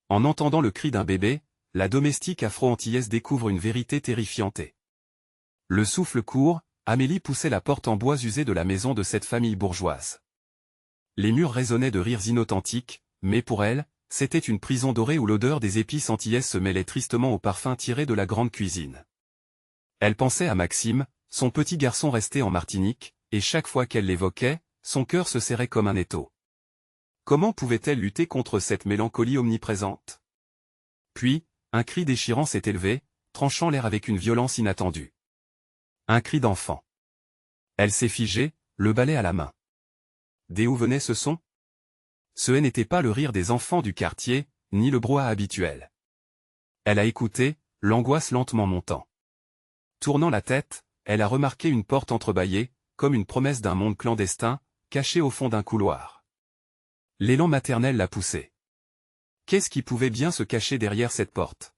En entendant le cri d'un bébé, la domestique afro-antillaise découvre une vérité terrifiante. Le souffle court, Amélie poussait la porte en bois usé de la maison de cette famille bourgeoise. Les murs résonnaient de rires inauthentiques, mais pour elle, c'était une prison dorée où l'odeur des épices antillaises se mêlait tristement au parfum tiré de la grande cuisine. Elle pensait à Maxime, son petit garçon resté en Martinique, et chaque fois qu'elle l'évoquait, son cœur se serrait comme un étau. Comment pouvait-elle lutter contre cette mélancolie omniprésente? Puis, un cri déchirant s'est élevé, tranchant l'air avec une violence inattendue. Un cri d'enfant. Elle s'est figée, le balai à la main. D'où venait ce son? Ce n'était pas le rire des enfants du quartier, ni le brouhaha habituel. Elle a écouté, l'angoisse lentement montant. Tournant la tête, elle a remarqué une porte entrebâillée, comme une promesse d'un monde clandestin, caché au fond d'un couloir. L'élan maternel l'a poussée. Qu'est-ce qui pouvait bien se cacher derrière cette porte?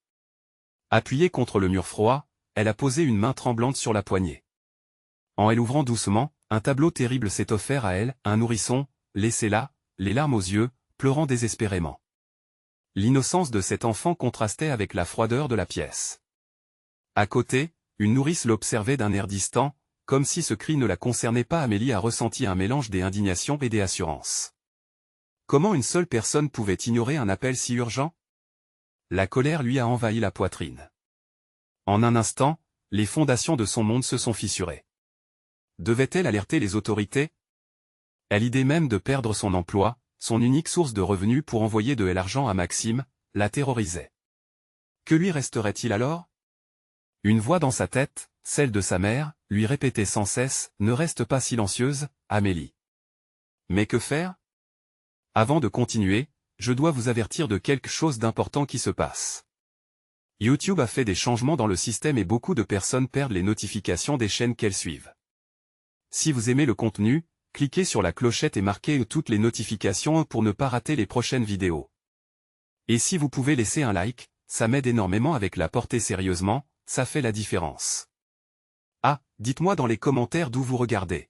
Appuyée contre le mur froid, elle a posé une main tremblante sur la poignée. En elle ouvrant doucement, un tableau terrible s'est offert à elle, un nourrisson, laissé là, les larmes aux yeux, pleurant désespérément. L'innocence de cet enfant contrastait avec la froideur de la pièce. À côté, une nourrice l'observait d'un air distant, comme si ce cri ne la concernait pas. Amélie a ressenti un mélange d'indignation et d'assurance. Comment une seule personne pouvait ignorer un appel si urgent? La colère lui a envahi la poitrine. En un instant, les fondations de son monde se sont fissurées. Devait-elle alerter les autorités? L'idée même de perdre son emploi, son unique source de revenus pour envoyer de l'argent à Maxime, la terrorisait. Que lui resterait-il alors? Une voix dans sa tête, celle de sa mère, lui répétait sans cesse, « Ne reste pas silencieuse, Amélie. » Mais que faire? Avant de continuer, je dois vous avertir de quelque chose d'important qui se passe. YouTube a fait des changements dans le système et beaucoup de personnes perdent les notifications des chaînes qu'elles suivent. Si vous aimez le contenu, cliquez sur la clochette et marquez toutes les notifications pour ne pas rater les prochaines vidéos. Et si vous pouvez laisser un like, ça m'aide énormément avec la portée sérieusement, ça fait la différence. Ah, dites-moi dans les commentaires d'où vous regardez.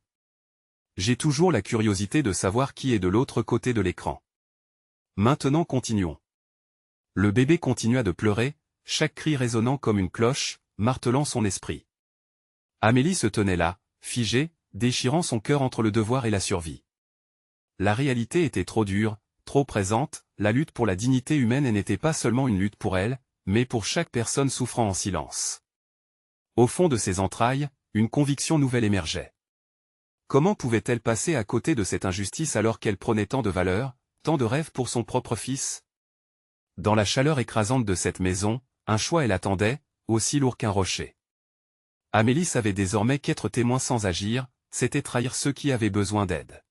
J'ai toujours la curiosité de savoir qui est de l'autre côté de l'écran. Maintenant continuons. Le bébé continua de pleurer, chaque cri résonnant comme une cloche, martelant son esprit. Amélie se tenait là, figée, déchirant son cœur entre le devoir et la survie. La réalité était trop dure, trop présente, la lutte pour la dignité humaine n'était pas seulement une lutte pour elle, mais pour chaque personne souffrant en silence. Au fond de ses entrailles, une conviction nouvelle émergeait. Comment pouvait-elle passer à côté de cette injustice alors qu'elle prenait tant de valeur, tant de rêves pour son propre fils? Dans la chaleur écrasante de cette maison, un choix elle attendait, aussi lourd qu'un rocher. Amélie savait désormais qu'être témoin sans agir, c'était trahir ceux qui avaient besoin d'aide.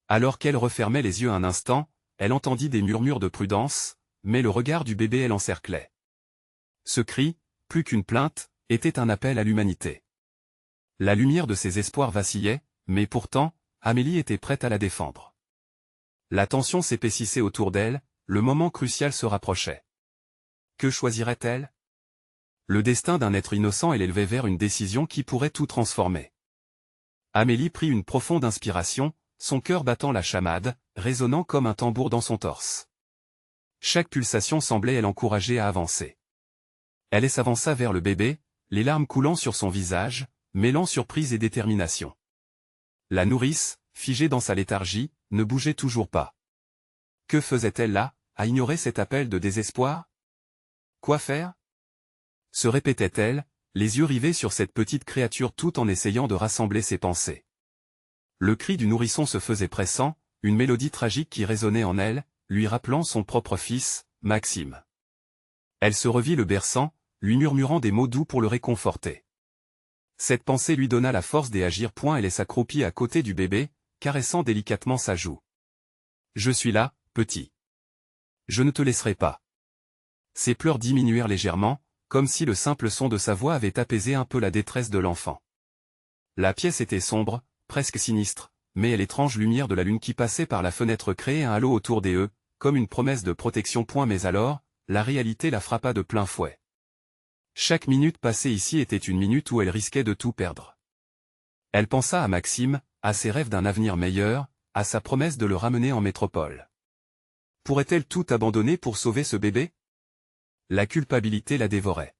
Alors qu'elle refermait les yeux un instant, elle entendit des murmures de prudence, mais le regard du bébé l'encerclait. Ce cri, plus qu'une plainte, était un appel à l'humanité. La lumière de ses espoirs vacillait, mais pourtant, Amélie était prête à la défendre. La tension s'épaississait autour d'elle, le moment crucial se rapprochait. Que choisirait-elle? Le destin d'un être innocent et l'élevait vers une décision qui pourrait tout transformer. Amélie prit une profonde inspiration, son cœur battant la chamade, résonnant comme un tambour dans son torse. Chaque pulsation semblait l'encourager à avancer. Elle s'avança vers le bébé, les larmes coulant sur son visage, mêlant surprise et détermination. La nourrice, figée dans sa léthargie, ne bougeait toujours pas. Que faisait-elle là, à ignorer cet appel de désespoir? Quoi faire? Se répétait-elle, les yeux rivés sur cette petite créature tout en essayant de rassembler ses pensées. Le cri du nourrisson se faisait pressant, une mélodie tragique qui résonnait en elle, lui rappelant son propre fils, Maxime. Elle se revit le berçant, lui murmurant des mots doux pour le réconforter. Cette pensée lui donna la force d'agir. Elle s'accroupit à côté du bébé, caressant délicatement sa joue. « Je suis là, petit. Je ne te laisserai pas. » Ses pleurs diminuèrent légèrement, comme si le simple son de sa voix avait apaisé un peu la détresse de l'enfant. La pièce était sombre, presque sinistre, mais l'étrange lumière de la lune qui passait par la fenêtre créait un halo autour d'eux, comme une promesse de protection. Mais alors, la réalité la frappa de plein fouet. Chaque minute passée ici était une minute où elle risquait de tout perdre. Elle pensa à Maxime, à ses rêves d'un avenir meilleur, à sa promesse de le ramener en métropole. Pourrait-elle tout abandonner pour sauver ce bébé? La culpabilité la dévorait.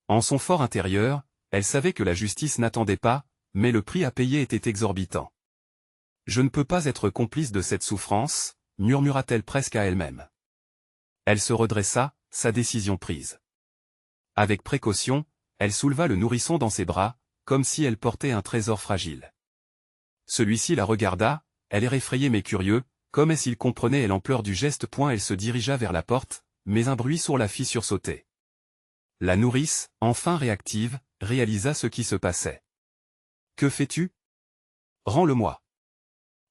En son fort intérieur, elle savait que la justice n'attendait pas, mais le prix à payer était exorbitant. Je ne peux pas être complice de cette souffrance, murmura-t-elle presque à elle-même. Elle se redressa, sa décision prise. Avec précaution, elle souleva le nourrisson dans ses bras, comme si elle portait un trésor fragile. Celui-ci la regarda, elle est effrayée mais curieux, comme s'il comprenait l'ampleur du geste. Elle se dirigea vers la porte, mais un bruit sourd la fit sursauter. La nourrice, enfin réactive, réalisa ce qui se passait. « Que fais-tu? Rends-le-moi »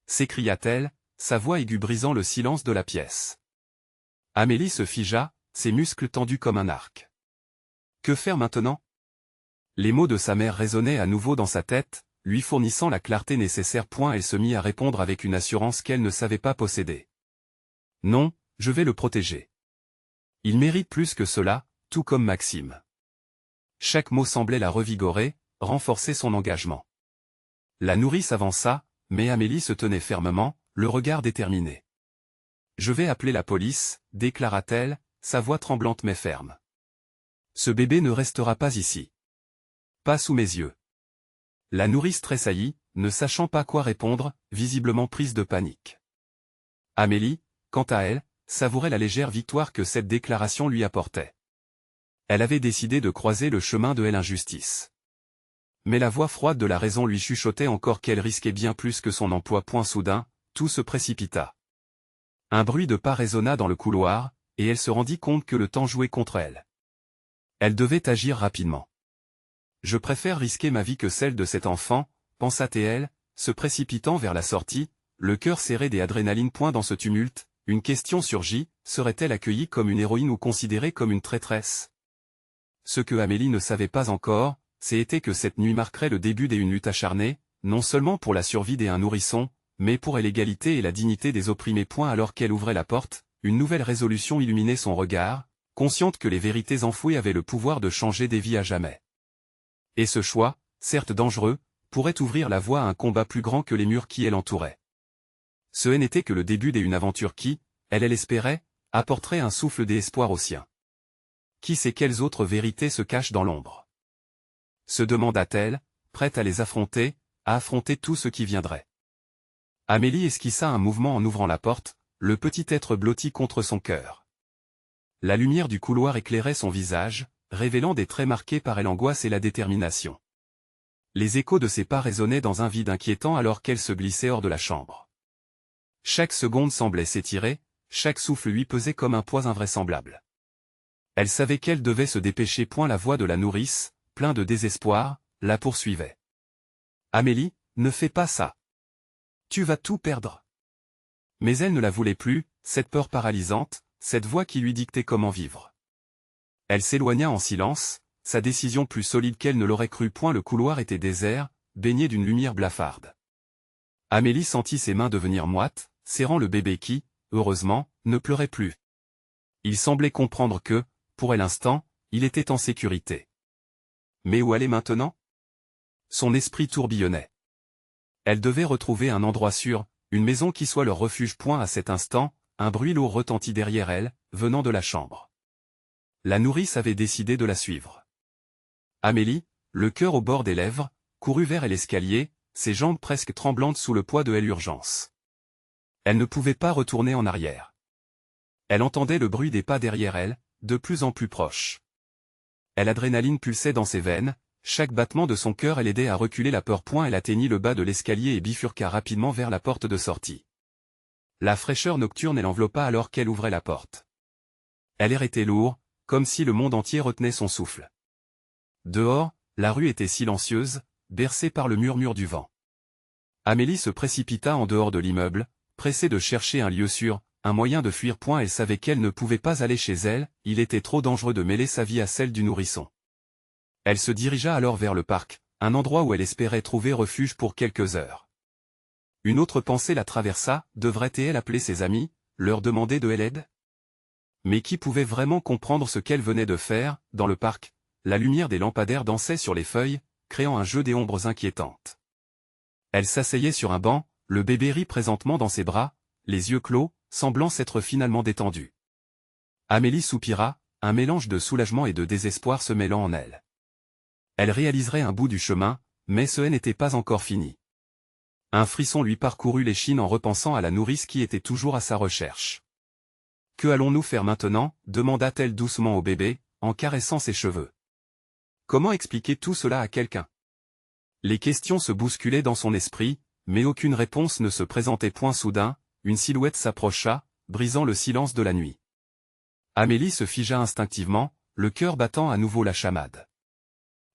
s'écria-t-elle, sa voix aiguë brisant le silence de la pièce. Amélie se figea, ses muscles tendus comme un arc. Que faire maintenant? Les mots de sa mère résonnaient à nouveau dans sa tête, lui fournissant la clarté nécessaire. Elle se mit à répondre avec une assurance qu'elle ne savait pas posséder. Non, je vais le protéger. Il mérite plus que cela, tout comme Maxime. Chaque mot semblait la revigorer, renforcer son engagement. La nourrice avança, mais Amélie se tenait fermement, le regard déterminé. Je vais appeler la police, déclara-t-elle, sa voix tremblante mais ferme. Ce bébé ne restera pas ici. Pas sous mes yeux. La nourrice tressaillit, ne sachant pas quoi répondre, visiblement prise de panique. Amélie, quant à elle, savourait la légère victoire que cette déclaration lui apportait. Elle avait décidé de croiser le chemin de l'injustice. Mais la voix froide de la raison lui chuchotait encore qu'elle risquait bien plus que son emploi. Soudain, tout se précipita. Un bruit de pas résonna dans le couloir, et elle se rendit compte que le temps jouait contre elle. Elle devait agir rapidement. Je préfère risquer ma vie que celle de cet enfant, pensa-t-elle, se précipitant vers la sortie, le cœur serré des adrénalines. Dans ce tumulte, une question surgit, serait-elle accueillie comme une héroïne ou considérée comme une traîtresse? Ce que Amélie ne savait pas encore, c'était que cette nuit marquerait le début d'une lutte acharnée, non seulement pour la survie d'un nourrisson, mais pour l'égalité et la dignité des opprimés. Alors qu'elle ouvrait la porte, une nouvelle résolution illuminait son regard, consciente que les vérités enfouies avaient le pouvoir de changer des vies à jamais. Et ce choix, certes dangereux, pourrait ouvrir la voie à un combat plus grand que les murs qui l'entouraient. Ce n'était que le début d'une aventure qui, elle l'espérait, apporterait un souffle d'espoir aux siens. Qui sait quelles autres vérités se cachent dans l'ombre? Se demanda-t-elle, prête à les affronter, à affronter tout ce qui viendrait. Amélie esquissa un mouvement en ouvrant la porte, le petit être blotti contre son cœur. La lumière du couloir éclairait son visage, révélant des traits marqués par l'angoisse et la détermination. Les échos de ses pas résonnaient dans un vide inquiétant alors qu'elle se glissait hors de la chambre. Chaque seconde semblait s'étirer, chaque souffle lui pesait comme un poids invraisemblable. Elle savait qu'elle devait se dépêcher. La voix de la nourrice, plein de désespoir, la poursuivait. « Amélie, ne fais pas ça. Tu vas tout perdre. » Mais elle ne la voulait plus, cette peur paralysante, cette voix qui lui dictait comment vivre. Elle s'éloigna en silence, sa décision plus solide qu'elle ne l'aurait cru. Le couloir était désert, baigné d'une lumière blafarde. Amélie sentit ses mains devenir moites, serrant le bébé qui, heureusement, ne pleurait plus. Il semblait comprendre que, pour l'instant, il était en sécurité. Mais où aller maintenant? Son esprit tourbillonnait. Elle devait retrouver un endroit sûr, une maison qui soit leur refuge. À cet instant, un bruit lourd retentit derrière elle, venant de la chambre. La nourrice avait décidé de la suivre. Amélie, le cœur au bord des lèvres, courut vers l'escalier, ses jambes presque tremblantes sous le poids de l'urgence. Elle ne pouvait pas retourner en arrière. Elle entendait le bruit des pas derrière elle, de plus en plus proche. L'adrénaline pulsait dans ses veines, chaque battement de son cœur l'aidait à reculer la peur. Elle atteignit le bas de l'escalier et bifurqua rapidement vers la porte de sortie. La fraîcheur nocturne l'enveloppa alors qu'elle ouvrait la porte. Elle était lourde, comme si le monde entier retenait son souffle. Dehors, la rue était silencieuse, bercée par le murmure du vent. Amélie se précipita en dehors de l'immeuble, pressée de chercher un lieu sûr, un moyen de fuir. Elle savait qu'elle ne pouvait pas aller chez elle, il était trop dangereux de mêler sa vie à celle du nourrisson. Elle se dirigea alors vers le parc, un endroit où elle espérait trouver refuge pour quelques heures. Une autre pensée la traversa, devrait-elle appeler ses amis, leur demander de l'aide? Mais qui pouvait vraiment comprendre ce qu'elle venait de faire? Dans le parc, la lumière des lampadaires dansait sur les feuilles, créant un jeu des ombres inquiétantes. Elle s'asseyait sur un banc, le bébé rit présentement dans ses bras, les yeux clos, semblant s'être finalement détendue. Amélie soupira, un mélange de soulagement et de désespoir se mêlant en elle. Elle réaliserait un bout du chemin, mais ce n'était pas encore fini. Un frisson lui parcourut l'échine en repensant à la nourrice qui était toujours à sa recherche. « Que allons-nous faire maintenant » demanda-t-elle doucement au bébé, en caressant ses cheveux. Comment expliquer tout cela à quelqu'un? Les questions se bousculaient dans son esprit, mais aucune réponse ne se présentait point. Soudain, une silhouette s'approcha, brisant le silence de la nuit. Amélie se figea instinctivement, le cœur battant à nouveau la chamade.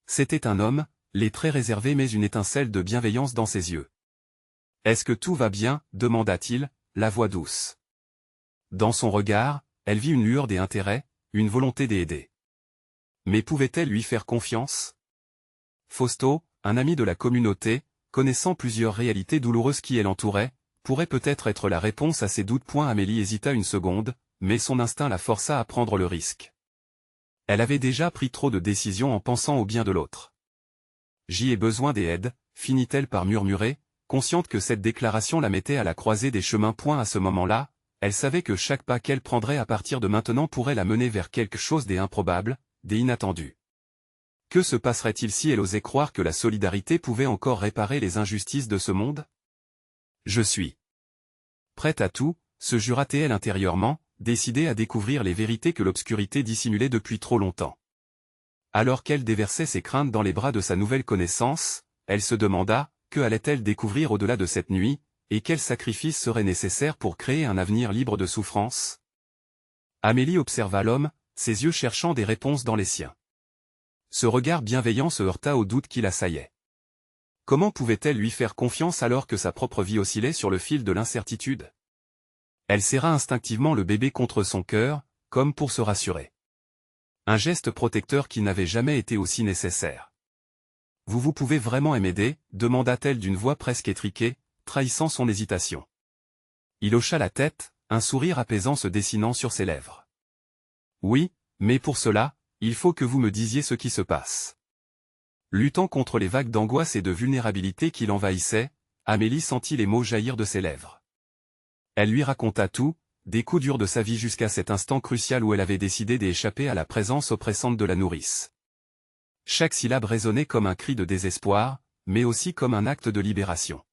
C'était un homme, les traits réservés mais une étincelle de bienveillance dans ses yeux. « Est-ce que tout va bien » demanda-t-il, la voix douce. Dans son regard, elle vit une lueur d'intérêt, une volonté d'aider. Mais pouvait-elle lui faire confiance? Fausto, un ami de la communauté, connaissant plusieurs réalités douloureuses qui l'entouraient, pourrait peut-être être la réponse à ses doutes. Amélie hésita une seconde, mais son instinct la força à prendre le risque. Elle avait déjà pris trop de décisions en pensant au bien de l'autre. « J'y ai besoin d'aide » finit-elle par murmurer, consciente que cette déclaration la mettait à la croisée des chemins. À ce moment-là, elle savait que chaque pas qu'elle prendrait à partir de maintenant pourrait la mener vers quelque chose d'improbable, d'inattendu. Que se passerait-il si elle osait croire que la solidarité pouvait encore réparer les injustices de ce monde? « Je suis prête à tout », se jura-t-elle intérieurement, décidée à découvrir les vérités que l'obscurité dissimulait depuis trop longtemps. Alors qu'elle déversait ses craintes dans les bras de sa nouvelle connaissance, elle se demanda, que allait-elle découvrir au-delà de cette nuit, et quels sacrifices seraient nécessaires pour créer un avenir libre de souffrance? Amélie observa l'homme, ses yeux cherchant des réponses dans les siens. Ce regard bienveillant se heurta au doute qui l'assaillait. Comment pouvait-elle lui faire confiance alors que sa propre vie oscillait sur le fil de l'incertitude? Elle serra instinctivement le bébé contre son cœur, comme pour se rassurer. Un geste protecteur qui n'avait jamais été aussi nécessaire. « Vous pouvez vraiment m'aider » demanda-t-elle d'une voix presque étriquée, trahissant son hésitation. Il hocha la tête, un sourire apaisant se dessinant sur ses lèvres. « Oui, mais pour cela, il faut que vous me disiez ce qui se passe. » Luttant contre les vagues d'angoisse et de vulnérabilité qui l'envahissaient, Amélie sentit les mots jaillir de ses lèvres. Elle lui raconta tout, des coups durs de sa vie jusqu'à cet instant crucial où elle avait décidé d'échapper à la présence oppressante de la nourrice. Chaque syllabe résonnait comme un cri de désespoir, mais aussi comme un acte de libération.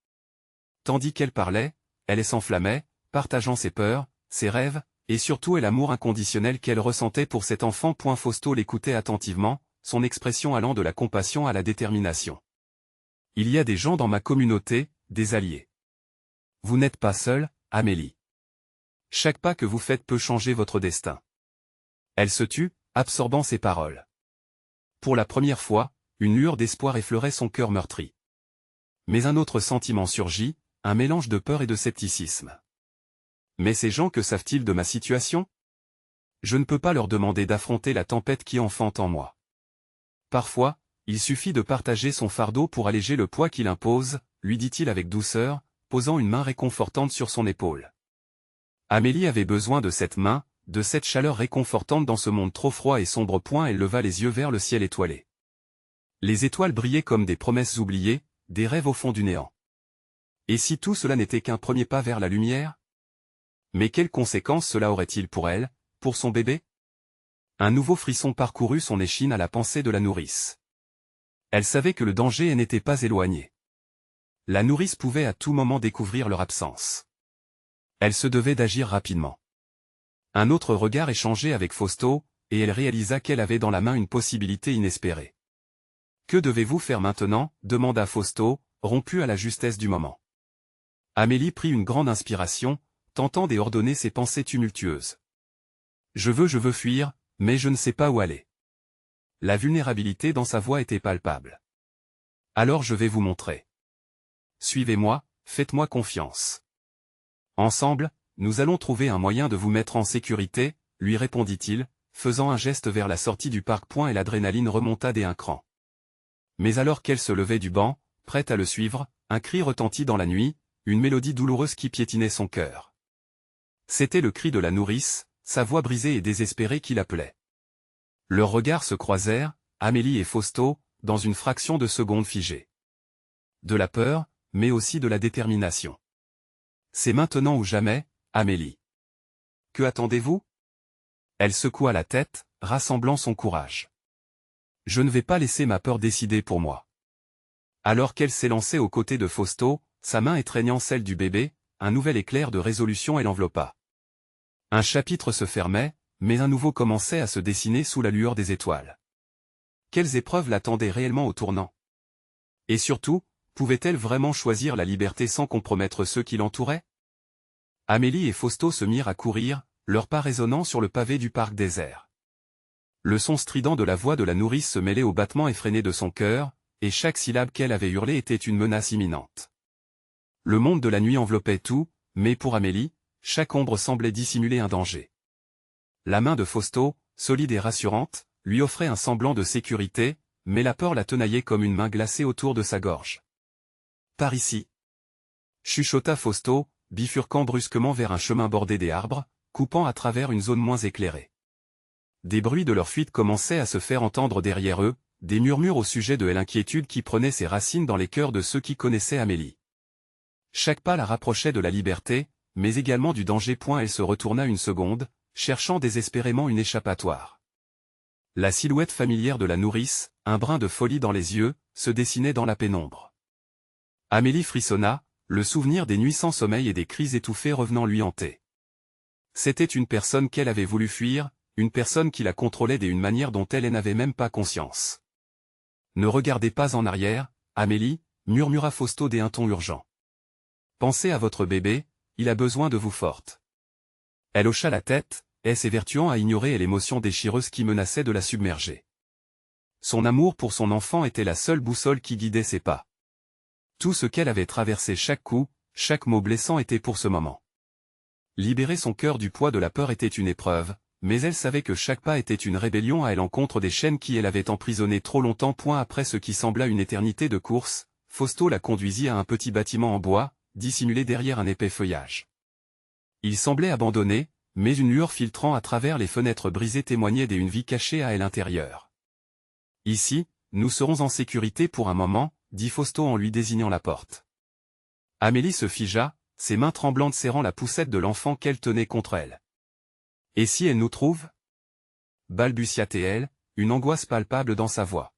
Tandis qu'elle parlait, elle s'enflammait, partageant ses peurs, ses rêves, et surtout l'amour inconditionnel qu'elle ressentait pour cet enfant. Fausto l'écoutait attentivement, son expression allant de la compassion à la détermination. « Il y a des gens dans ma communauté, des alliés. Vous n'êtes pas seule, Amélie. Chaque pas que vous faites peut changer votre destin. » Elle se tut, absorbant ses paroles. Pour la première fois, une lueur d'espoir effleurait son cœur meurtri. Mais un autre sentiment surgit, un mélange de peur et de scepticisme. « Mais ces gens, que savent-ils de ma situation? Je ne peux pas leur demander d'affronter la tempête qui enfante en moi. Parfois, il suffit de partager son fardeau pour alléger le poids qu'il impose, » lui dit-il avec douceur, posant une main réconfortante sur son épaule. Amélie avait besoin de cette main, de cette chaleur réconfortante dans ce monde trop froid et sombre. Elle leva les yeux vers le ciel étoilé. Les étoiles brillaient comme des promesses oubliées, des rêves au fond du néant. Et si tout cela n'était qu'un premier pas vers la lumière? Mais quelles conséquences cela aurait-il pour elle, pour son bébé? Un nouveau frisson parcourut son échine à la pensée de la nourrice. Elle savait que le danger n'était pas éloigné. La nourrice pouvait à tout moment découvrir leur absence. Elle se devait d'agir rapidement. Un autre regard échangé avec Fausto, et elle réalisa qu'elle avait dans la main une possibilité inespérée. « Que devez-vous faire maintenant » demanda Fausto, rompu à la justesse du moment. Amélie prit une grande inspiration, tentant d'ordonner ses pensées tumultueuses. « Je veux fuir, mais je ne sais pas où aller. » La vulnérabilité dans sa voix était palpable. « Alors je vais vous montrer. Suivez-moi, faites-moi confiance. Ensemble, nous allons trouver un moyen de vous mettre en sécurité, » lui répondit-il, faisant un geste vers la sortie du parc. Et l'adrénaline remonta d'un cran. Mais alors qu'elle se levait du banc, prête à le suivre, un cri retentit dans la nuit, une mélodie douloureuse qui piétinait son cœur. C'était le cri de la nourrice, sa voix brisée et désespérée qui l'appelait. Leurs regards se croisèrent, Amélie et Fausto, dans une fraction de seconde figée. De la peur, mais aussi de la détermination. « C'est maintenant ou jamais, Amélie. » Que attendez-vous? Elle secoua la tête, rassemblant son courage. Je ne vais pas laisser ma peur décider pour moi. Alors qu'elle s'élançait aux côtés de Fausto, sa main étreignant celle du bébé, un nouvel éclair de résolution l'enveloppa. Un chapitre se fermait, mais un nouveau commençait à se dessiner sous la lueur des étoiles. Quelles épreuves l'attendaient réellement au tournant? Et surtout, pouvait-elle vraiment choisir la liberté sans compromettre ceux qui l'entouraient? Amélie et Fausto se mirent à courir, leurs pas résonnant sur le pavé du parc désert. Le son strident de la voix de la nourrice se mêlait au battement effréné de son cœur, et chaque syllabe qu'elle avait hurlée était une menace imminente. Le monde de la nuit enveloppait tout, mais pour Amélie, chaque ombre semblait dissimuler un danger. La main de Fausto, solide et rassurante, lui offrait un semblant de sécurité, mais la peur la tenaillait comme une main glacée autour de sa gorge. Par ici, chuchota Fausto, bifurquant brusquement vers un chemin bordé des arbres, coupant à travers une zone moins éclairée. Des bruits de leur fuite commençaient à se faire entendre derrière eux, des murmures au sujet de l'inquiétude qui prenait ses racines dans les cœurs de ceux qui connaissaient Amélie. Chaque pas la rapprochait de la liberté, mais également du danger. Elle se retourna une seconde, cherchant désespérément une échappatoire. La silhouette familière de la nourrice, un brin de folie dans les yeux, se dessinait dans la pénombre. Amélie frissonna, le souvenir des nuits sans sommeil et des cris étouffés revenant lui hanter. C'était une personne qu'elle avait voulu fuir, une personne qui la contrôlait d'une manière dont elle n'avait même pas conscience. Ne regardez pas en arrière, Amélie, murmura Fausto d'un ton urgent. Pensez à votre bébé, il a besoin de vous forte. Elle hocha la tête, s'évertuant à ignorer l'émotion déchireuse qui menaçait de la submerger. Son amour pour son enfant était la seule boussole qui guidait ses pas. Tout ce qu'elle avait traversé, chaque coup, chaque mot blessant était pour ce moment. Libérer son cœur du poids de la peur était une épreuve, mais elle savait que chaque pas était une rébellion à l'encontre des chaînes qui l'avaient emprisonnée trop longtemps. Après ce qui sembla une éternité de course, Fausto la conduisit à un petit bâtiment en bois, dissimulé derrière un épais feuillage. Il semblait abandonné, mais une lueur filtrant à travers les fenêtres brisées témoignait d'une vie cachée à l'intérieur. Ici, nous serons en sécurité pour un moment, dit Fausto en lui désignant la porte. Amélie se figea, ses mains tremblantes serrant la poussette de l'enfant qu'elle tenait contre elle. Et si elle nous trouve? Balbutia-t-elle, une angoisse palpable dans sa voix.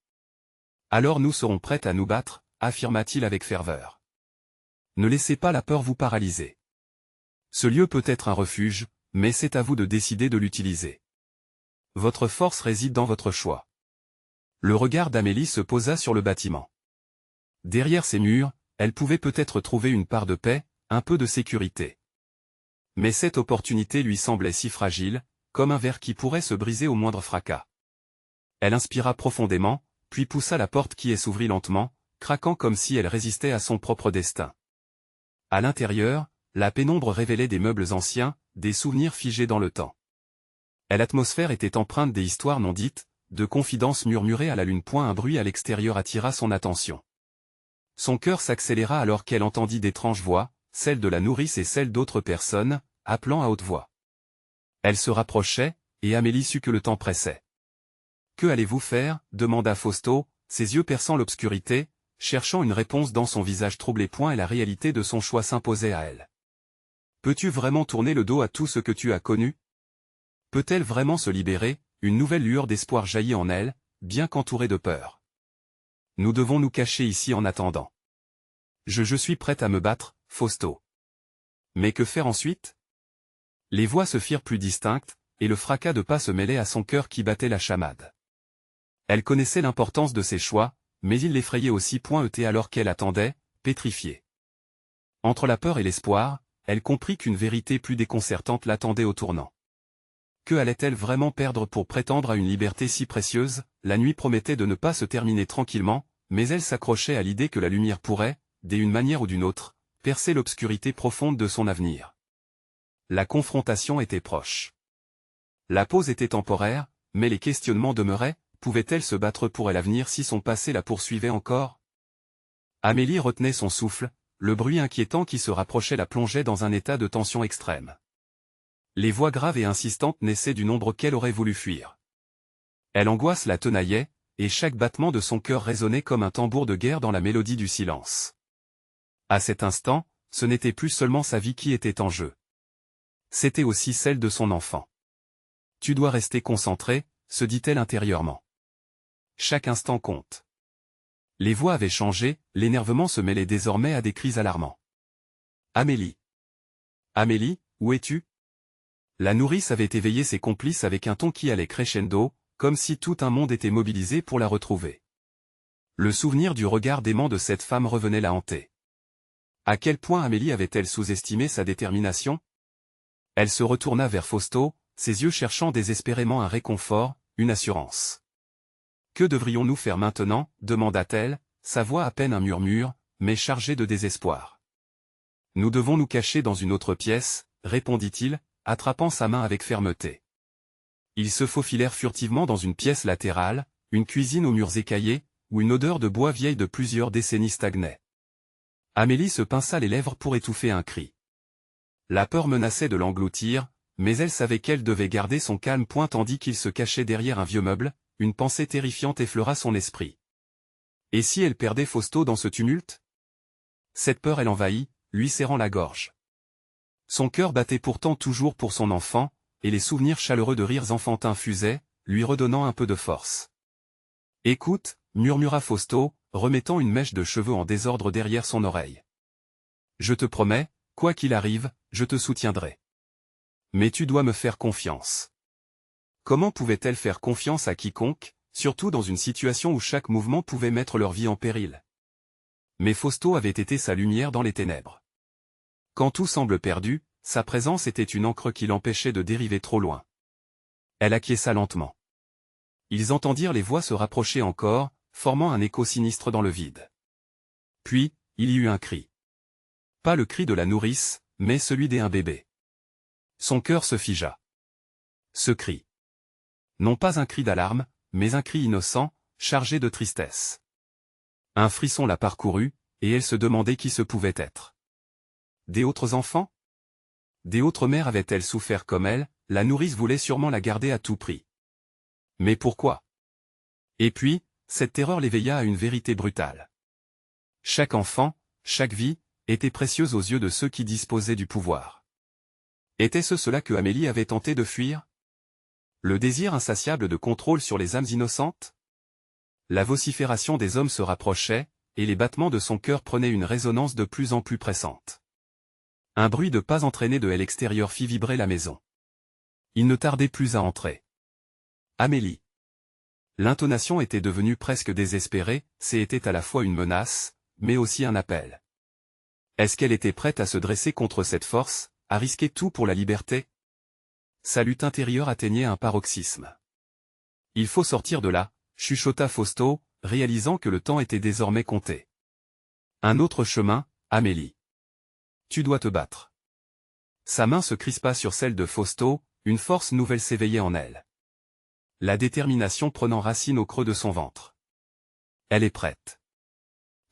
Alors nous serons prêtes à nous battre, affirma-t-il avec ferveur. Ne laissez pas la peur vous paralyser. Ce lieu peut être un refuge, mais c'est à vous de décider de l'utiliser. Votre force réside dans votre choix. Le regard d'Amélie se posa sur le bâtiment. Derrière ces murs, elle pouvait peut-être trouver une part de paix, un peu de sécurité. Mais cette opportunité lui semblait si fragile, comme un verre qui pourrait se briser au moindre fracas. Elle inspira profondément, puis poussa la porte qui s'ouvrit lentement, craquant comme si elle résistait à son propre destin. À l'intérieur, la pénombre révélait des meubles anciens, des souvenirs figés dans le temps. L'atmosphère était empreinte des histoires non dites, de confidences murmurées à la lune. Un bruit à l'extérieur attira son attention. Son cœur s'accéléra alors qu'elle entendit d'étranges voix, celle de la nourrice et celle d'autres personnes, appelant à haute voix. Elle se rapprochait, et Amélie sut que le temps pressait. « Que allez-vous faire » demanda Fausto, ses yeux perçant l'obscurité, cherchant une réponse dans son visage troublé. Et la réalité de son choix s'imposait à elle. Peux-tu vraiment tourner le dos à tout ce que tu as connu? Peut-elle vraiment se libérer? Une nouvelle lueur d'espoir jaillit en elle, bien qu'entourée de peur. Nous devons nous cacher ici en attendant. Je suis prête à me battre, Fausto. Mais que faire ensuite? Les voix se firent plus distinctes, et le fracas de pas se mêlait à son cœur qui battait la chamade. Elle connaissait l'importance de ses choix, mais il l'effrayait aussi. Alors qu'elle attendait, pétrifiée. Entre la peur et l'espoir, elle comprit qu'une vérité plus déconcertante l'attendait au tournant. Que allait-elle vraiment perdre pour prétendre à une liberté si précieuse? La nuit promettait de ne pas se terminer tranquillement, mais elle s'accrochait à l'idée que la lumière pourrait, d'une manière ou d'une autre, percer l'obscurité profonde de son avenir. La confrontation était proche. La pause était temporaire, mais les questionnements demeuraient. Pouvait-elle se battre pour l'avenir si son passé la poursuivait encore? Amélie retenait son souffle, le bruit inquiétant qui se rapprochait la plongeait dans un état de tension extrême. Les voix graves et insistantes naissaient d'une ombre qu'elle aurait voulu fuir. L'angoisse la tenaillait, et chaque battement de son cœur résonnait comme un tambour de guerre dans la mélodie du silence. À cet instant, ce n'était plus seulement sa vie qui était en jeu. C'était aussi celle de son enfant. Tu dois rester concentré, se dit-elle intérieurement. Chaque instant compte. Les voix avaient changé, l'énervement se mêlait désormais à des cris alarmants. Amélie. Amélie, où es-tu? La nourrice avait éveillé ses complices avec un ton qui allait crescendo, comme si tout un monde était mobilisé pour la retrouver. Le souvenir du regard dément de cette femme revenait la hanter. À quel point Amélie avait-elle sous-estimé sa détermination? Elle se retourna vers Fausto, ses yeux cherchant désespérément un réconfort, une assurance. « Que devrions-nous faire maintenant » demanda-t-elle, sa voix à peine un murmure, mais chargée de désespoir. « Nous devons nous cacher dans une autre pièce » répondit-il, attrapant sa main avec fermeté. Ils se faufilèrent furtivement dans une pièce latérale, une cuisine aux murs écaillés, où une odeur de bois vieille de plusieurs décennies stagnait. Amélie se pinça les lèvres pour étouffer un cri. La peur menaçait de l'engloutir, mais elle savait qu'elle devait garder son calme tandis qu'il se cachait derrière un vieux meuble, une pensée terrifiante effleura son esprit. Et si elle perdait Fausto dans ce tumulte? Cette peur l'envahit, lui serrant la gorge. Son cœur battait pourtant toujours pour son enfant, et les souvenirs chaleureux de rires enfantins fusaient, lui redonnant un peu de force. « Écoute » murmura Fausto, remettant une mèche de cheveux en désordre derrière son oreille. « Je te promets, quoi qu'il arrive, je te soutiendrai. Mais tu dois me faire confiance. » Comment pouvait-elle faire confiance à quiconque, surtout dans une situation où chaque mouvement pouvait mettre leur vie en péril? Mais Fausto avait été sa lumière dans les ténèbres. Quand tout semble perdu, sa présence était une ancre qui l'empêchait de dériver trop loin. Elle acquiesça lentement. Ils entendirent les voix se rapprocher encore, formant un écho sinistre dans le vide. Puis, il y eut un cri. Pas le cri de la nourrice, mais celui d'un bébé. Son cœur se figea. Ce cri. Non pas un cri d'alarme, mais un cri innocent, chargé de tristesse. Un frisson la parcourut, et elle se demandait qui ce pouvait être. Des autres enfants? Des autres mères avaient-elles souffert comme elle? La nourrice voulait sûrement la garder à tout prix. Mais pourquoi? Et puis, cette terreur l'éveilla à une vérité brutale. Chaque enfant, chaque vie, était précieuse aux yeux de ceux qui disposaient du pouvoir. Était-ce cela que Amélie avait tenté de fuir? Le désir insatiable de contrôle sur les âmes innocentes? La vocifération des hommes se rapprochait, et les battements de son cœur prenaient une résonance de plus en plus pressante. Un bruit de pas entraîné de l'extérieur fit vibrer la maison. Il ne tardait plus à entrer. Amélie. L'intonation était devenue presque désespérée, c'était à la fois une menace, mais aussi un appel. Est-ce qu'elle était prête à se dresser contre cette force, à risquer tout pour la liberté? Sa lutte intérieure atteignait un paroxysme. Il faut sortir de là, chuchota Fausto, réalisant que le temps était désormais compté. Un autre chemin, Amélie. Tu dois te battre. Sa main se crispa sur celle de Fausto, une force nouvelle s'éveillait en elle. La détermination prenant racine au creux de son ventre. Elle est prête.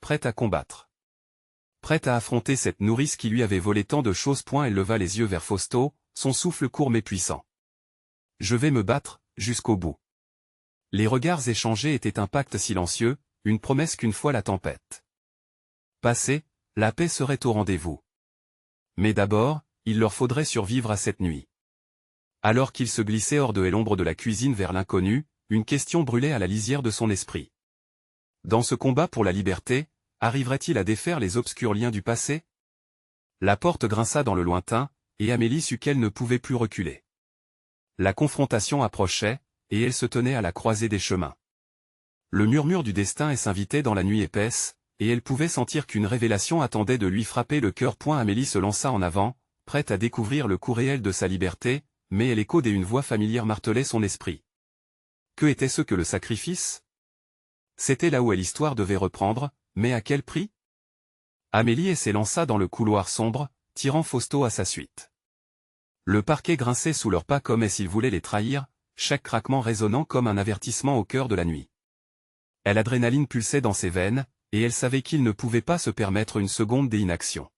Prête à combattre. Prête à affronter cette nourrice qui lui avait volé tant de choses. Elle leva les yeux vers Fausto, son souffle court mais puissant. Je vais me battre, jusqu'au bout. Les regards échangés étaient un pacte silencieux, une promesse qu'une fois la tempête passée, la paix serait au rendez-vous. Mais d'abord, il leur faudrait survivre à cette nuit. Alors qu'il se glissait hors de l'ombre de la cuisine vers l'inconnu, une question brûlait à la lisière de son esprit. Dans ce combat pour la liberté, arriverait-il à défaire les obscurs liens du passé? La porte grinça dans le lointain, et Amélie sut qu'elle ne pouvait plus reculer. La confrontation approchait, et elle se tenait à la croisée des chemins. Le murmure du destin s'invitait dans la nuit épaisse, et elle pouvait sentir qu'une révélation attendait de lui frapper le cœur. Amélie se lança en avant, prête à découvrir le coût réel de sa liberté, mais l'écho d'une voix familière martelait son esprit. Que était-ce que le sacrifice? C'était là où l'histoire devait reprendre, mais à quel prix? Amélie s'élança dans le couloir sombre, tirant Fausto à sa suite. Le parquet grinçait sous leurs pas comme s'il voulait les trahir, chaque craquement résonnant comme un avertissement au cœur de la nuit. L'adrénaline pulsait dans ses veines, et elle savait qu'il ne pouvait pas se permettre une seconde d'inaction.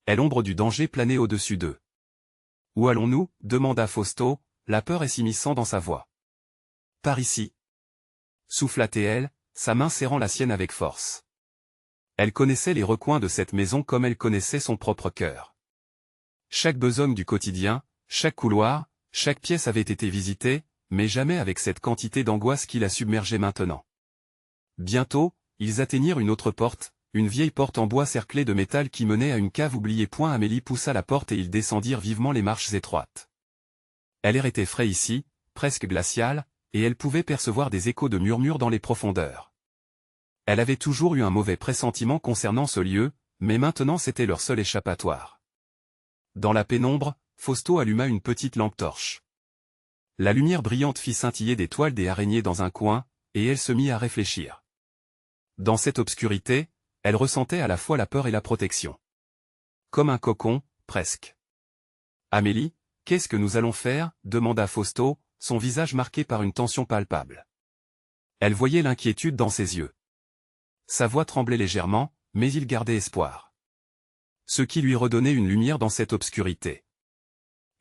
L'ombre du danger planait au-dessus d'eux. Où allons-nous? Demanda Fausto, la peur s'immisçant dans sa voix. Par ici. Souffla-t-elle, sa main serrant la sienne avec force. Elle connaissait les recoins de cette maison comme elle connaissait son propre cœur. Chaque besogne du quotidien, chaque couloir, chaque pièce avait été visitée, mais jamais avec cette quantité d'angoisse qui la submergeait maintenant. Bientôt, ils atteignirent une autre porte, une vieille porte en bois cerclée de métal qui menait à une cave oubliée. Amélie poussa la porte et ils descendirent vivement les marches étroites. L'air était frais ici, presque glacial, et elle pouvait percevoir des échos de murmures dans les profondeurs. Elle avait toujours eu un mauvais pressentiment concernant ce lieu, mais maintenant c'était leur seul échappatoire. Dans la pénombre, Fausto alluma une petite lampe torche. La lumière brillante fit scintiller des toiles des araignées dans un coin, et elle se mit à réfléchir. Dans cette obscurité, elle ressentait à la fois la peur et la protection. Comme un cocon, presque. « Amélie, qu'est-ce que nous allons faire ?» demanda Fausto, son visage marqué par une tension palpable. Elle voyait l'inquiétude dans ses yeux. Sa voix tremblait légèrement, mais il gardait espoir. Ce qui lui redonnait une lumière dans cette obscurité.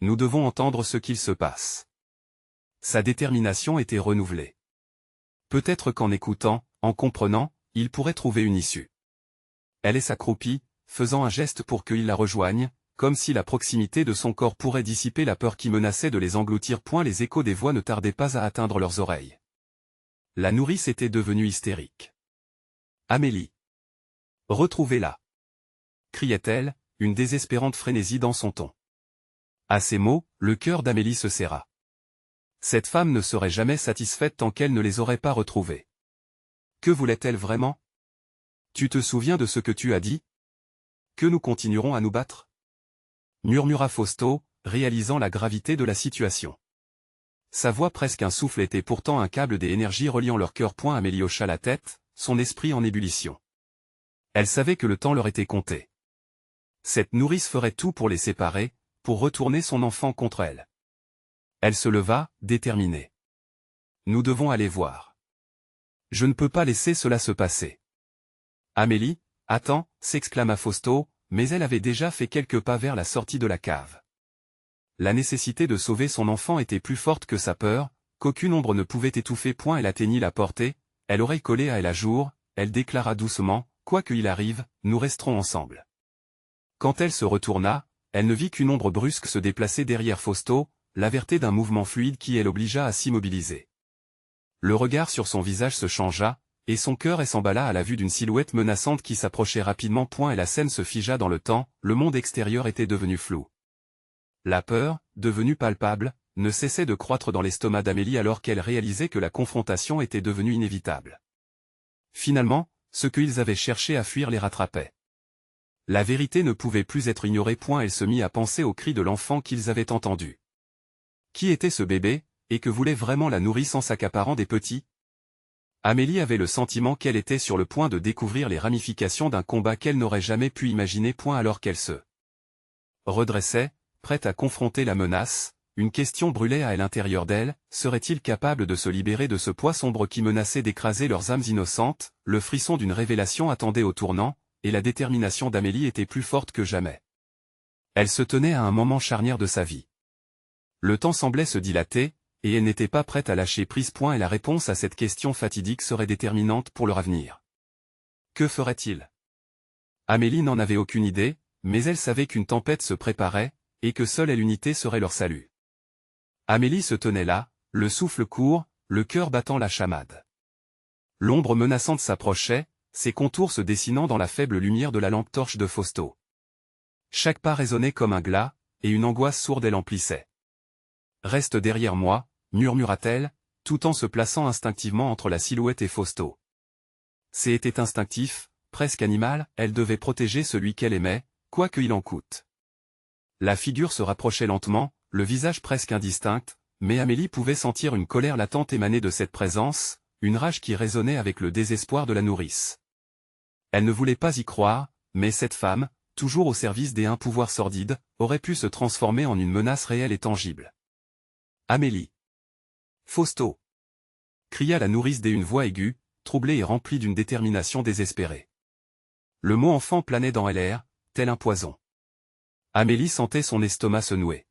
Nous devons entendre ce qu'il se passe. Sa détermination était renouvelée. Peut-être qu'en écoutant, en comprenant, il pourrait trouver une issue. Elle s'accroupit, faisant un geste pour qu'il la rejoigne, comme si la proximité de son corps pourrait dissiper la peur qui menaçait de les engloutir. Les échos des voix ne tardaient pas à atteindre leurs oreilles. La nourrice était devenue hystérique. « Amélie! Retrouvez-la » criait-elle, une désespérante frénésie dans son ton. À ces mots, le cœur d'Amélie se serra. Cette femme ne serait jamais satisfaite tant qu'elle ne les aurait pas retrouvés. Que voulait-elle vraiment? Tu te souviens de ce que tu as dit? Que nous continuerons à nous battre? Murmura Fausto, réalisant la gravité de la situation. Sa voix presque un souffle était pourtant un câble des énergies reliant leur cœur. Amélie hocha la tête, son esprit en ébullition. Elle savait que le temps leur était compté. Cette nourrice ferait tout pour les séparer, pour retourner son enfant contre elle. Elle se leva, déterminée. Nous devons aller voir. Je ne peux pas laisser cela se passer. Amélie, attends, s'exclama Fausto, mais elle avait déjà fait quelques pas vers la sortie de la cave. La nécessité de sauver son enfant était plus forte que sa peur, qu'aucune ombre ne pouvait étouffer. Elle atteignit la portée, elle oreille collée à elle à jour, elle déclara doucement, quoi qu'il arrive, nous resterons ensemble. Quand elle se retourna, elle ne vit qu'une ombre brusque se déplacer derrière Fausto, l'avertait d'un mouvement fluide qui elle obligea à s'immobiliser. Le regard sur son visage se changea, et son cœur s'emballa à la vue d'une silhouette menaçante qui s'approchait rapidement. Et la scène se figea dans le temps, le monde extérieur était devenu flou. La peur, devenue palpable, ne cessait de croître dans l'estomac d'Amélie alors qu'elle réalisait que la confrontation était devenue inévitable. Finalement, ce qu'ils avaient cherché à fuir les rattrapait. La vérité ne pouvait plus être ignorée. Elle se mit à penser au cri de l'enfant qu'ils avaient entendu. Qui était ce bébé, et que voulait vraiment la nourrice en s'accaparant des petits? Amélie avait le sentiment qu'elle était sur le point de découvrir les ramifications d'un combat qu'elle n'aurait jamais pu imaginer. Alors qu'elle se redressait, prête à confronter la menace, une question brûlait à l'intérieur d'elle, serait-il capable de se libérer de ce poids sombre qui menaçait d'écraser leurs âmes innocentes? Le frisson d'une révélation attendait au tournant, et la détermination d'Amélie était plus forte que jamais. Elle se tenait à un moment charnière de sa vie. Le temps semblait se dilater, et elle n'était pas prête à lâcher prise. Et la réponse à cette question fatidique serait déterminante pour leur avenir. Que ferait-il? Amélie n'en avait aucune idée, mais elle savait qu'une tempête se préparait, et que seule l'unité serait leur salut. Amélie se tenait là, le souffle court, le cœur battant la chamade. L'ombre menaçante s'approchait, ses contours se dessinant dans la faible lumière de la lampe torche de Fausto. Chaque pas résonnait comme un glas, et une angoisse sourde l'emplissait. « Reste derrière moi », murmura-t-elle, tout en se plaçant instinctivement entre la silhouette et Fausto. C'était instinctif, presque animal, elle devait protéger celui qu'elle aimait, quoi qu'il en coûte. La figure se rapprochait lentement, le visage presque indistinct, mais Amélie pouvait sentir une colère latente émaner de cette présence, une rage qui résonnait avec le désespoir de la nourrice. Elle ne voulait pas y croire, mais cette femme, toujours au service des pouvoirs sordides, aurait pu se transformer en une menace réelle et tangible. Amélie. Fausto. Cria la nourrice d'une voix aiguë, troublée et remplie d'une détermination désespérée. Le mot enfant planait dans l'air, tel un poison. Amélie sentait son estomac se nouer.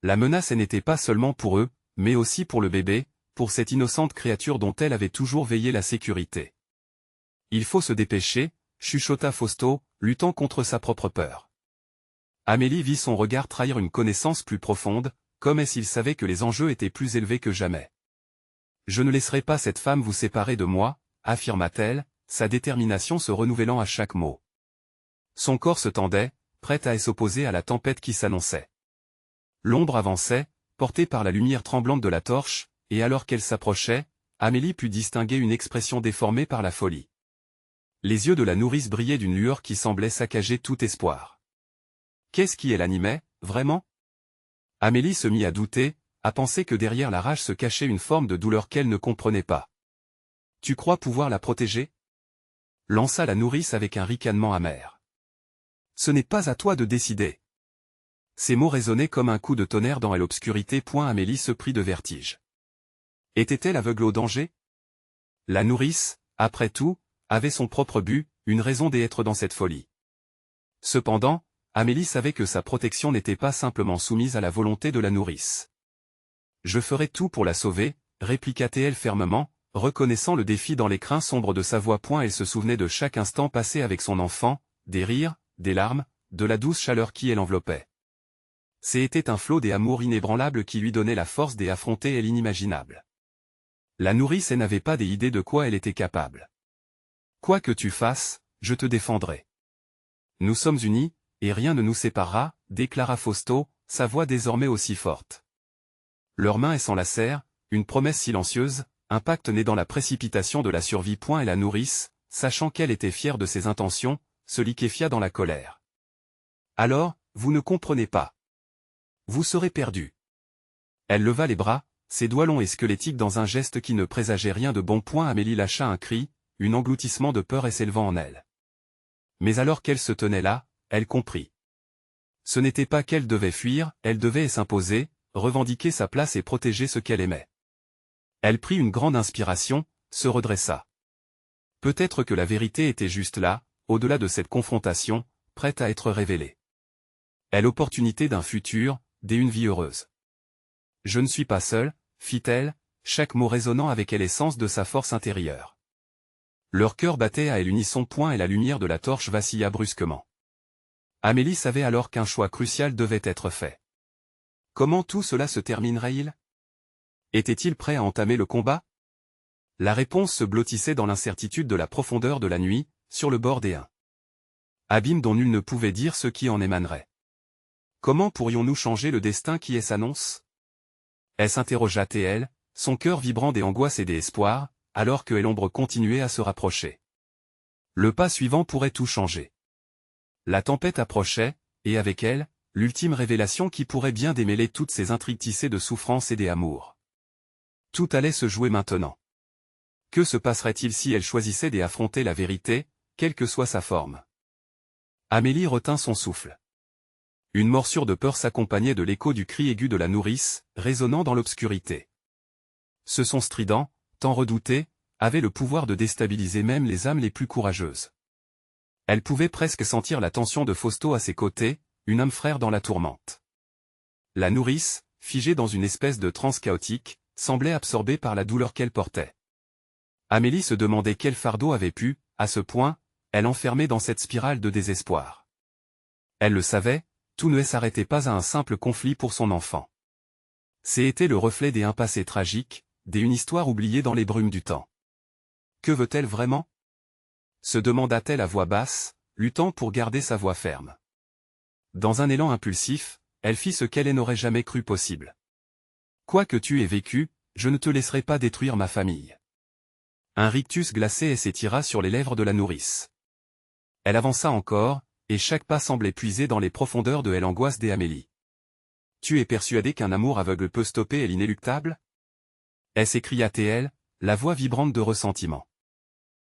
La menace n'était pas seulement pour eux, mais aussi pour le bébé, pour cette innocente créature dont elle avait toujours veillé la sécurité. Il faut se dépêcher, chuchota Fausto, luttant contre sa propre peur. Amélie vit son regard trahir une connaissance plus profonde, comme s'il savait que les enjeux étaient plus élevés que jamais. « Je ne laisserai pas cette femme vous séparer de moi », affirma-t-elle, sa détermination se renouvelant à chaque mot. Son corps se tendait, prêt à s'opposer à la tempête qui s'annonçait. L'ombre avançait, portée par la lumière tremblante de la torche, et alors qu'elle s'approchait, Amélie put distinguer une expression déformée par la folie. Les yeux de la nourrice brillaient d'une lueur qui semblait saccager tout espoir. Qu'est-ce qui l'animait, vraiment? Amélie se mit à douter, à penser que derrière la rage se cachait une forme de douleur qu'elle ne comprenait pas. « Tu crois pouvoir la protéger ?» lança la nourrice avec un ricanement amer. « Ce n'est pas à toi de décider. » Ces mots résonnaient comme un coup de tonnerre dans l'obscurité. Amélie se prit de vertige. Était-elle aveugle au danger? La nourrice, après tout, avait son propre but, une raison d'être dans cette folie. Cependant, Amélie savait que sa protection n'était pas simplement soumise à la volonté de la nourrice. « Je ferai tout pour la sauver », répliqua-t-elle fermement, reconnaissant le défi dans les crins sombres de sa voix. Elle se souvenait de chaque instant passé avec son enfant, des rires, des larmes, de la douce chaleur qui l'enveloppait. C'était un flot d'amour inébranlable qui lui donnait la force d'affronter l'inimaginable. La nourrice n'avait pas d'idée de quoi elle était capable. « Quoi que tu fasses, je te défendrai. Nous sommes unis, et rien ne nous séparera, » déclara Fausto, sa voix désormais aussi forte. Leurs mains s'enlacèrent, une promesse silencieuse, un pacte né dans la précipitation de la survie. Et la nourrice, sachant qu'elle était fière de ses intentions, se liquéfia dans la colère. « Alors, vous ne comprenez pas. Vous serez perdu. » Elle leva les bras, ses doigts longs et squelettiques dans un geste qui ne présageait rien de bon. Amélie lâcha un cri, un engloutissement de peur s'élevant en elle. Mais alors qu'elle se tenait là, elle comprit. Ce n'était pas qu'elle devait fuir, elle devait s'imposer, revendiquer sa place et protéger ce qu'elle aimait. Elle prit une grande inspiration, se redressa. Peut-être que la vérité était juste là, au-delà de cette confrontation, prête à être révélée. L'opportunité d'un futur, d'une vie heureuse. « Je ne suis pas seule, » fit-elle, chaque mot résonnant avec l'essence de sa force intérieure. Leur cœur battait à l'unisson. Et la lumière de la torche vacilla brusquement. Amélie savait alors qu'un choix crucial devait être fait. Comment tout cela se terminerait-il? Était-il prêt à entamer le combat? La réponse se blottissait dans l'incertitude de la profondeur de la nuit, sur le bord des abîme dont nul ne pouvait dire ce qui en émanerait. Comment pourrions-nous changer le destin qui s'annonce? Elle s'interrogea-t-elle, son cœur vibrant d'angoisse et d'espoir, alors que l'ombre continuait à se rapprocher. Le pas suivant pourrait tout changer. La tempête approchait, et avec elle, l'ultime révélation qui pourrait bien démêler toutes ces intrigues tissées de souffrance et d'amour. Tout allait se jouer maintenant. Que se passerait-il si elle choisissait d'affronter la vérité, quelle que soit sa forme? Amélie retint son souffle. Une morsure de peur s'accompagnait de l'écho du cri aigu de la nourrice, résonnant dans l'obscurité. Ce son strident, tant redouté, avait le pouvoir de déstabiliser même les âmes les plus courageuses. Elle pouvait presque sentir la tension de Fausto à ses côtés, une âme frère dans la tourmente. La nourrice, figée dans une espèce de transe chaotique, semblait absorbée par la douleur qu'elle portait. Amélie se demandait quel fardeau avait pu, à ce point, elle enfermer dans cette spirale de désespoir. Elle le savait, tout ne s'arrêtait pas à un simple conflit pour son enfant. C'était le reflet d'un passé tragique, d'une histoire oubliée dans les brumes du temps. Que veut-elle vraiment? Se demanda-t-elle à voix basse, luttant pour garder sa voix ferme. Dans un élan impulsif, elle fit ce qu'elle n'aurait jamais cru possible. Quoi que tu aies vécu, je ne te laisserai pas détruire ma famille. Un rictus glacé s'étira sur les lèvres de la nourrice. Elle avança encore, et chaque pas semblait puiser dans les profondeurs de l'angoisse d'Amélie. Tu es persuadée qu'un amour aveugle peut stopper l'inéluctable? S'écria-t-elle, la voix vibrante de ressentiment.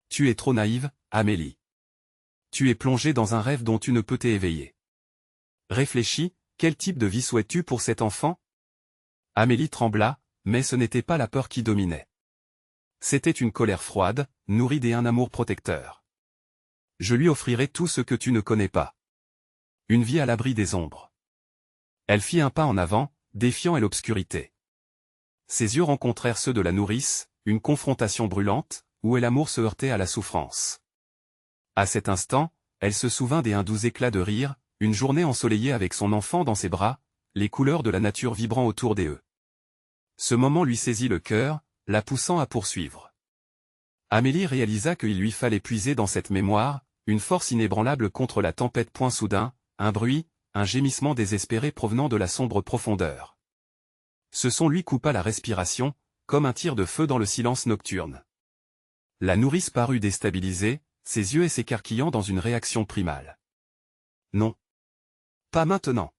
Tu es trop naïve, Amélie. Tu es plongée dans un rêve dont tu ne peux t'éveiller. Réfléchis, quel type de vie souhaites-tu pour cet enfant? Amélie trembla, mais ce n'était pas la peur qui dominait. C'était une colère froide, nourrie d'un amour protecteur. Je lui offrirai tout ce que tu ne connais pas. Une vie à l'abri des ombres. Elle fit un pas en avant, défiant l'obscurité. Ses yeux rencontrèrent ceux de la nourrice, une confrontation brûlante, où l'amour se heurtait à la souffrance. À cet instant, elle se souvint d'un doux éclat de rire, une journée ensoleillée avec son enfant dans ses bras, les couleurs de la nature vibrant autour d'eux. Ce moment lui saisit le cœur, la poussant à poursuivre. Amélie réalisa qu'il lui fallait puiser dans cette mémoire, une force inébranlable contre la tempête. Soudain, un bruit, un gémissement désespéré provenant de la sombre profondeur. Ce son lui coupa la respiration, comme un tir de feu dans le silence nocturne. La nourrice parut déstabilisée, ses yeux s'écarquillant dans une réaction primale. Non. Pas maintenant.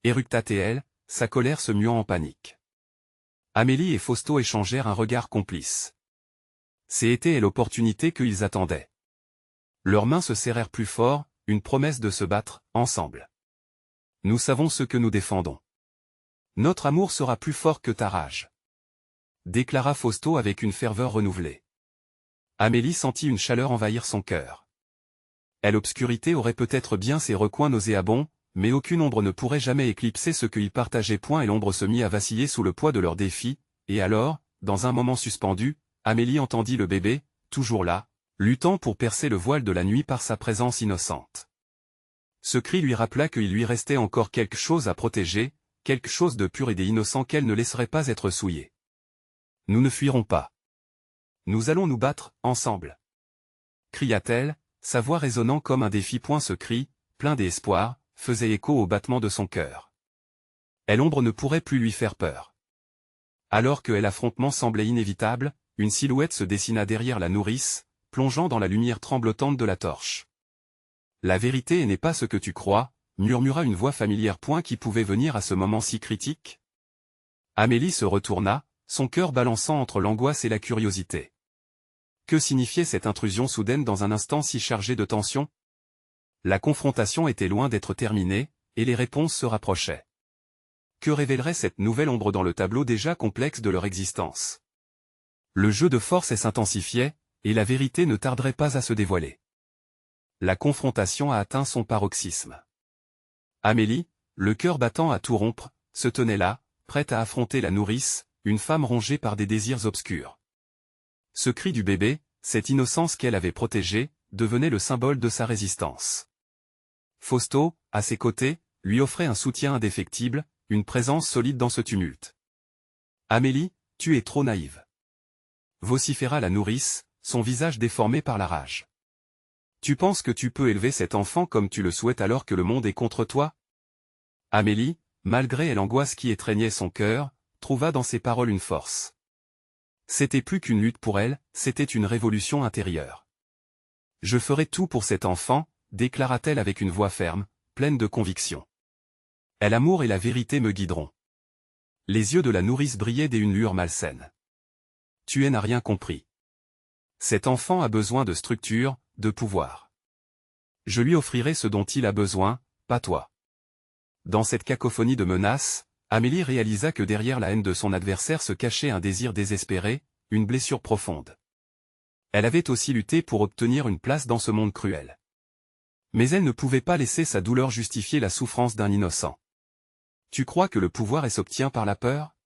Éructa-t-elle, sa colère se muant en panique. Amélie et Fausto échangèrent un regard complice. C'était l'opportunité qu'ils attendaient. Leurs mains se serrèrent plus fort, une promesse de se battre, ensemble. Nous savons ce que nous défendons. Notre amour sera plus fort que ta rage. Déclara Fausto avec une ferveur renouvelée. Amélie sentit une chaleur envahir son cœur. L'obscurité aurait peut-être bien ses recoins nauséabonds, mais aucune ombre ne pourrait jamais éclipser ce qu'ils partageaient. Et l'ombre se mit à vaciller sous le poids de leurs défis, et alors, dans un moment suspendu, Amélie entendit le bébé, toujours là, luttant pour percer le voile de la nuit par sa présence innocente. Ce cri lui rappela qu'il lui restait encore quelque chose à protéger, quelque chose de pur et d'innocent qu'elle ne laisserait pas être souillée. Nous ne fuirons pas. Nous allons nous battre, ensemble. Cria-t-elle, sa voix résonnant comme un défi. Ce cri, plein d'espoir, faisait écho au battement de son cœur. L'ombre ne pourrait plus lui faire peur. Alors que l'affrontement semblait inévitable, une silhouette se dessina derrière la nourrice, plongeant dans la lumière tremblotante de la torche. La vérité n'est pas ce que tu crois, murmura une voix familière. Qui pouvait venir à ce moment si critique? Amélie se retourna, son cœur balançant entre l'angoisse et la curiosité. Que signifiait cette intrusion soudaine dans un instant si chargé de tension? La confrontation était loin d'être terminée, et les réponses se rapprochaient. Que révélerait cette nouvelle ombre dans le tableau déjà complexe de leur existence? Le jeu de force s'intensifiait, et la vérité ne tarderait pas à se dévoiler. La confrontation a atteint son paroxysme. Amélie, le cœur battant à tout rompre, se tenait là, prête à affronter la nourrice, une femme rongée par des désirs obscurs. Ce cri du bébé, cette innocence qu'elle avait protégée, devenait le symbole de sa résistance. Fausto, à ses côtés, lui offrait un soutien indéfectible, une présence solide dans ce tumulte. Amélie, tu es trop naïve. Vociféra la nourrice, son visage déformé par la rage. Tu penses que tu peux élever cet enfant comme tu le souhaites alors que le monde est contre toi? Amélie, malgré l'angoisse qui étreignait son cœur, trouva dans ses paroles une force. C'était plus qu'une lutte pour elle, c'était une révolution intérieure. Je ferai tout pour cet enfant, déclara-t-elle avec une voix ferme, pleine de conviction. L'amour et la vérité me guideront. Les yeux de la nourrice brillaient d'une lueur malsaine. Tu n'as rien compris. Cet enfant a besoin de structure, de pouvoir. Je lui offrirai ce dont il a besoin, pas toi. Dans cette cacophonie de menaces, Amélie réalisa que derrière la haine de son adversaire se cachait un désir désespéré, une blessure profonde. Elle avait aussi lutté pour obtenir une place dans ce monde cruel. Mais elle ne pouvait pas laisser sa douleur justifier la souffrance d'un innocent. Tu crois que le pouvoir s'obtient par la peur?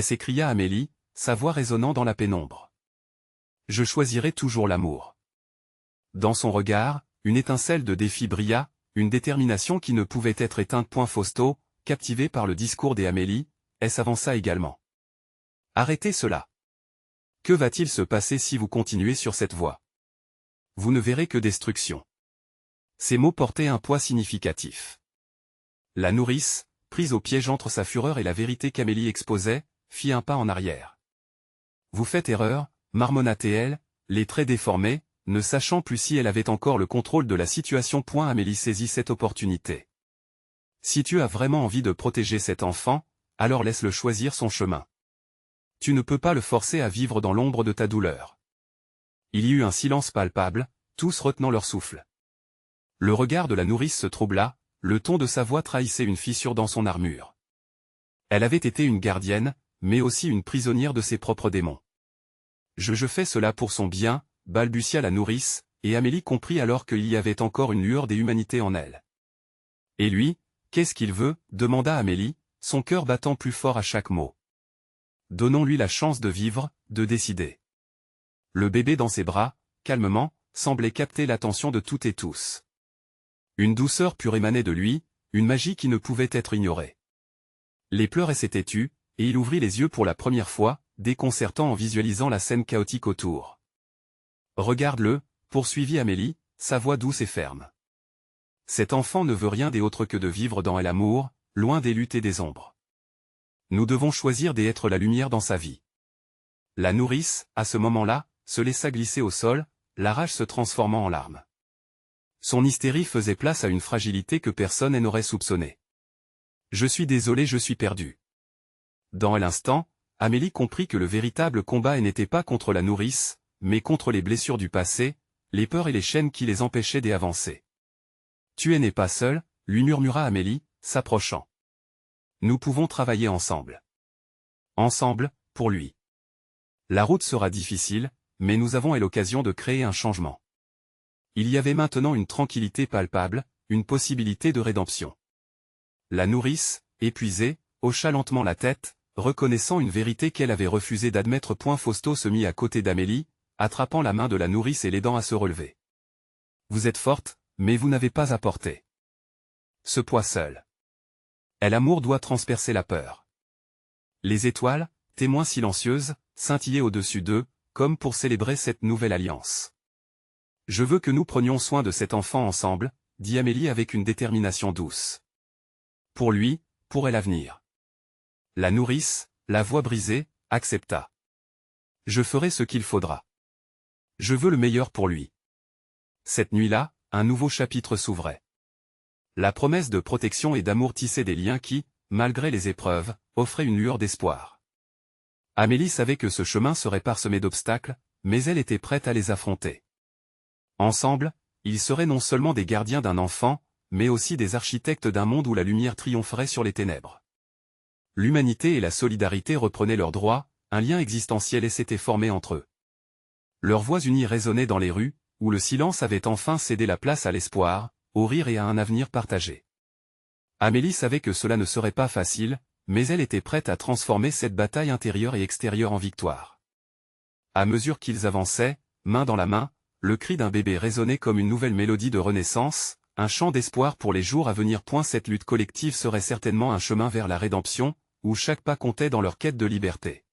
S'écria Amélie, sa voix résonnant dans la pénombre. Je choisirai toujours l'amour. Dans son regard, une étincelle de défi brilla, une détermination qui ne pouvait être éteinte. Fausto, captivé par le discours d'Amélie, s'avança également. Arrêtez cela. Que va-t-il se passer si vous continuez sur cette voie? Vous ne verrez que destruction. Ces mots portaient un poids significatif. La nourrice, prise au piège entre sa fureur et la vérité qu'Amélie exposait, fit un pas en arrière. Vous faites erreur, marmonna-t-elle, les traits déformés, ne sachant plus si elle avait encore le contrôle de la situation. Amélie saisit cette opportunité. Si tu as vraiment envie de protéger cet enfant, alors laisse-le choisir son chemin. Tu ne peux pas le forcer à vivre dans l'ombre de ta douleur. Il y eut un silence palpable, tous retenant leur souffle. Le regard de la nourrice se troubla, le ton de sa voix trahissait une fissure dans son armure. Elle avait été une gardienne, mais aussi une prisonnière de ses propres démons. Je fais cela pour son bien, balbutia la nourrice, et Amélie comprit alors qu'il y avait encore une lueur d'humanité en elle. Et lui, qu'est-ce qu'il veut? Demanda Amélie, son cœur battant plus fort à chaque mot. Donnons-lui la chance de vivre, de décider. Le bébé dans ses bras, calmement, semblait capter l'attention de toutes et tous. Une douceur pure émanait de lui, une magie qui ne pouvait être ignorée. Les pleurs s'étaient tus, et il ouvrit les yeux pour la première fois, déconcertant en visualisant la scène chaotique autour. « Regarde-le » poursuivit Amélie, sa voix douce et ferme. Cet enfant ne veut rien d'autre que de vivre dans l'amour, loin des luttes et des ombres. Nous devons choisir d'être la lumière dans sa vie. La nourrice, à ce moment-là, se laissa glisser au sol, la rage se transformant en larmes. Son hystérie faisait place à une fragilité que personne n'aurait soupçonnée. « Je suis désolé, je suis perdu. » Dans l'instant, Amélie comprit que le véritable combat n'était pas contre la nourrice, mais contre les blessures du passé, les peurs et les chaînes qui les empêchaient d'avancer. « Tu n'es pas seul, lui murmura Amélie, s'approchant. Nous pouvons travailler ensemble. Ensemble, pour lui. La route sera difficile, mais nous avons l'occasion de créer un changement. Il y avait maintenant une tranquillité palpable, une possibilité de rédemption. La nourrice, épuisée, hocha lentement la tête, reconnaissant une vérité qu'elle avait refusé d'admettre. Fausto se mit à côté d'Amélie, attrapant la main de la nourrice et l'aidant à se relever. Vous êtes forte, mais vous n'avez pas à porter ce poids seul. L'amour doit transpercer la peur. Les étoiles, témoins silencieuses, scintillaient au-dessus d'eux, comme pour célébrer cette nouvelle alliance. Je veux que nous prenions soin de cet enfant ensemble, dit Amélie avec une détermination douce. Pour lui, pour l'avenir. La nourrice, la voix brisée, accepta. Je ferai ce qu'il faudra. Je veux le meilleur pour lui. Cette nuit-là, un nouveau chapitre s'ouvrait. La promesse de protection et d'amour tissait des liens qui, malgré les épreuves, offraient une lueur d'espoir. Amélie savait que ce chemin serait parsemé d'obstacles, mais elle était prête à les affronter. Ensemble, ils seraient non seulement des gardiens d'un enfant, mais aussi des architectes d'un monde où la lumière triompherait sur les ténèbres. L'humanité et la solidarité reprenaient leurs droits, un lien existentiel s'était formé entre eux. Leurs voix unies résonnaient dans les rues, où le silence avait enfin cédé la place à l'espoir, au rire et à un avenir partagé. Amélie savait que cela ne serait pas facile, mais elle était prête à transformer cette bataille intérieure et extérieure en victoire. À mesure qu'ils avançaient, main dans la main, le cri d'un bébé résonnait comme une nouvelle mélodie de renaissance, un chant d'espoir pour les jours à venir. Cette lutte collective serait certainement un chemin vers la rédemption, où chaque pas comptait dans leur quête de liberté.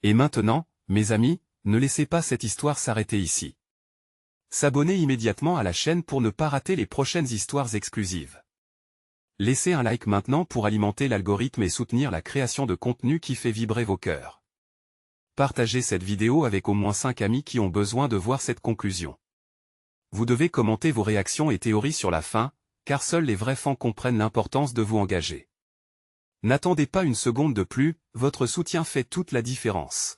Et maintenant, mes amis, ne laissez pas cette histoire s'arrêter ici. S'abonner immédiatement à la chaîne pour ne pas rater les prochaines histoires exclusives. Laissez un like maintenant pour alimenter l'algorithme et soutenir la création de contenu qui fait vibrer vos cœurs. Partagez cette vidéo avec au moins 5 amis qui ont besoin de voir cette conclusion. Vous devez commenter vos réactions et théories sur la fin, car seuls les vrais fans comprennent l'importance de vous engager. N'attendez pas une seconde de plus, votre soutien fait toute la différence.